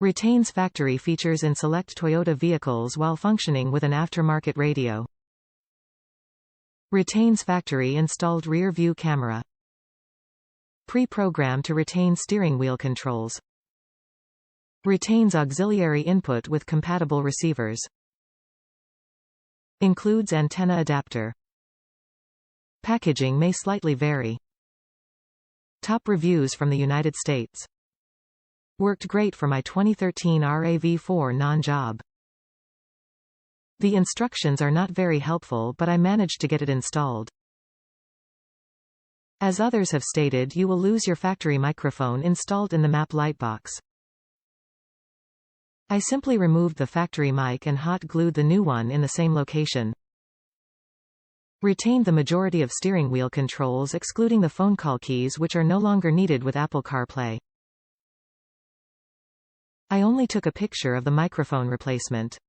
Retains factory features in select Toyota vehicles while functioning with an aftermarket radio. Retains factory installed rear view camera. Pre-programmed to retain steering wheel controls. Retains auxiliary input with compatible receivers. Includes antenna adapter. Packaging may slightly vary. Top reviews from the United States. Worked great for my 2013 RAV4 non-job. The instructions are not very helpful, but I managed to get it installed. As others have stated, you will lose your factory microphone installed in the map lightbox. I simply removed the factory mic and hot glued the new one in the same location. Retained the majority of steering wheel controls excluding the phone call keys, which are no longer needed with Apple CarPlay. I only took a picture of the microphone replacement.